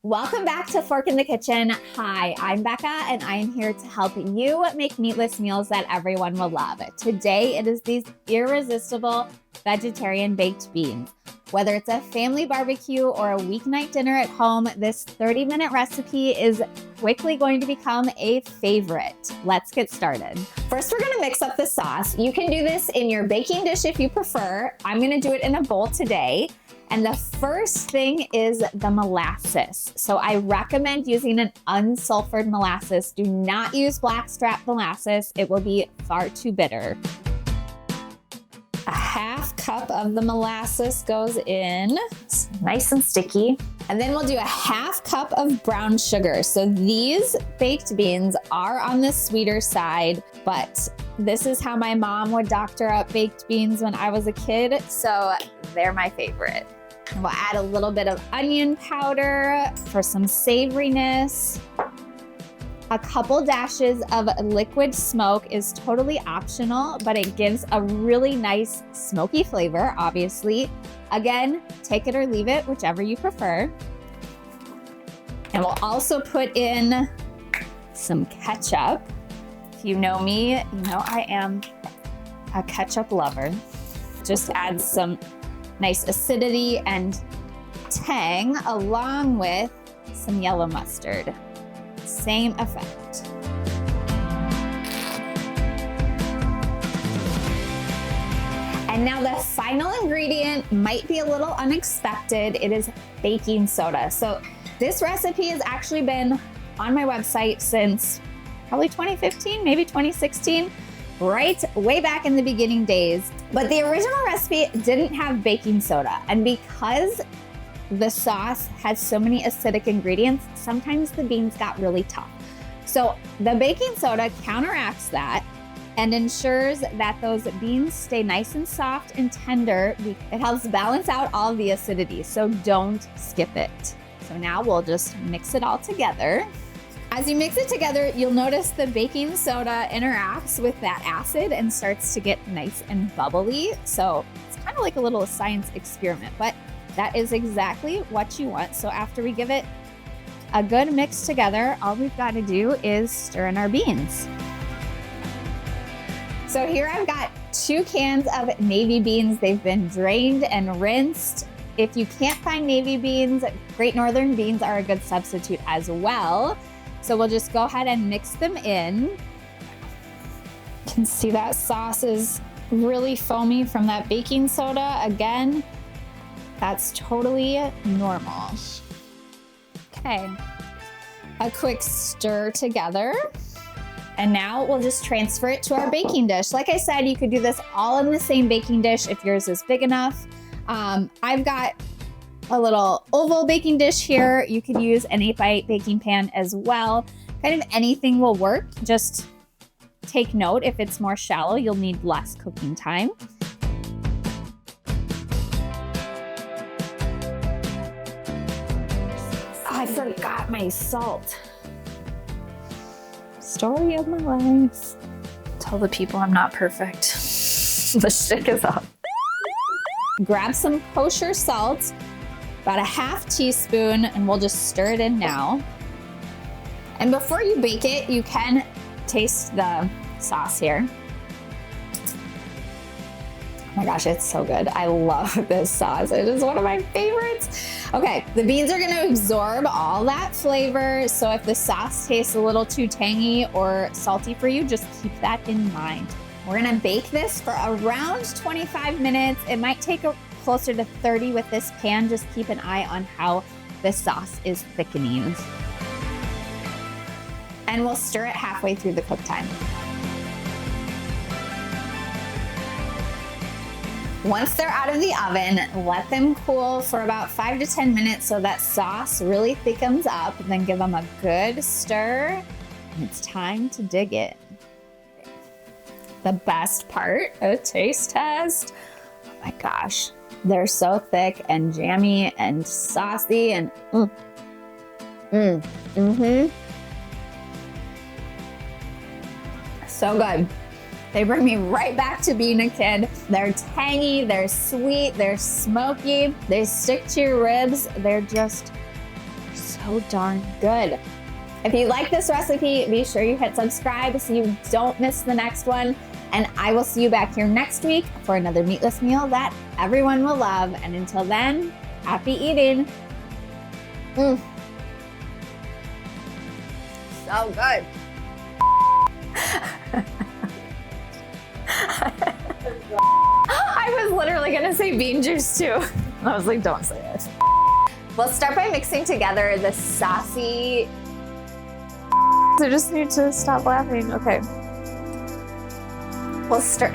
Welcome back to Fork in the Kitchen. Hi, I'm Becca, and I am here to help you make meatless meals that everyone will love. Today, it is these irresistible vegetarian baked beans. Whether it's a family barbecue or a weeknight dinner at home, this 30-minute recipe is quickly going to become a favorite. Let's get started. First, we're gonna mix up the sauce. You can do this in your baking dish if you prefer. I'm gonna do it in a bowl today. And the first thing is the molasses. So I recommend using an unsulphured molasses. Do not use blackstrap molasses. It will be far too bitter. A half cup of the molasses goes in. It's nice and sticky. And then we'll do a half cup of brown sugar. So these baked beans are on the sweeter side, but this is how my mom would doctor up baked beans when I was a kid. So they're my favorite. We'll add a little bit of onion powder for some savoriness. A couple dashes of liquid smoke is totally optional, but it gives a really nice smoky flavor, obviously. Again, take it or leave it, whichever you prefer. And we'll also put in some ketchup. If you know me, you know I am a ketchup lover. Just add some nice acidity and tang along with some yellow mustard. Same effect. And now the final ingredient might be a little unexpected. It is baking soda. So this recipe has actually been on my website since probably 2015, maybe 2016. Right way back in the beginning days. But the original recipe didn't have baking soda. And because the sauce has so many acidic ingredients, sometimes the beans got really tough. So the baking soda counteracts that and ensures that those beans stay nice and soft and tender. It helps balance out all of the acidity, so don't skip it. So now we'll just mix it all together. As you mix it together, you'll notice the baking soda interacts with that acid and starts to get nice and bubbly. So it's kind of like a little science experiment, but that is exactly what you want. So after we give it a good mix together, all we've got to do is stir in our beans. So here I've got 2 cans of navy beans. They've been drained and rinsed. If you can't find navy beans, Great Northern beans are a good substitute as well. So we'll just go ahead and mix them in. You can see that sauce is really foamy from that baking soda. Again, that's totally normal. Okay, a quick stir together. And now we'll just transfer it to our baking dish. Like I said, you could do this all in the same baking dish if yours is big enough. I've got a little oval baking dish here. You could use an 8x8 baking pan as well. Kind of anything will work. Just take note, if it's more shallow, you'll need less cooking time. Oh, I forgot my salt. Story of my life. Tell the people I'm not perfect. The shtick is up. Grab some kosher salt, about a half teaspoon, and we'll just stir it in now. And before you bake it, you can taste the sauce here. Oh my gosh, it's so good. I love this sauce. It is one of my favorites. Okay, the beans are gonna absorb all that flavor. So if the sauce tastes a little too tangy or salty for you, just keep that in mind. We're gonna bake this for around 25 minutes. It might take closer to 30 with this pan. Just keep an eye on how the sauce is thickening. And we'll stir it halfway through the cook time. Once they're out of the oven, let them cool for about 5 to 10 minutes so that sauce really thickens up. Then give them a good stir. And it's time to dig in. The best part, a taste test. Oh my gosh, they're so thick and jammy and saucy and so good. They bring me right back to being a kid. They're tangy, they're sweet, they're smoky, they stick to your ribs. They're just so so darn good. If you like this recipe, be sure you hit subscribe so you don't miss the next one. And I will see you back here next week for another meatless meal that everyone will love. And until then, happy eating. So good. I was literally gonna say bean juice too. I was like, don't say it. We'll start by mixing together the saucy. I just need to stop laughing. Okay. We'll start.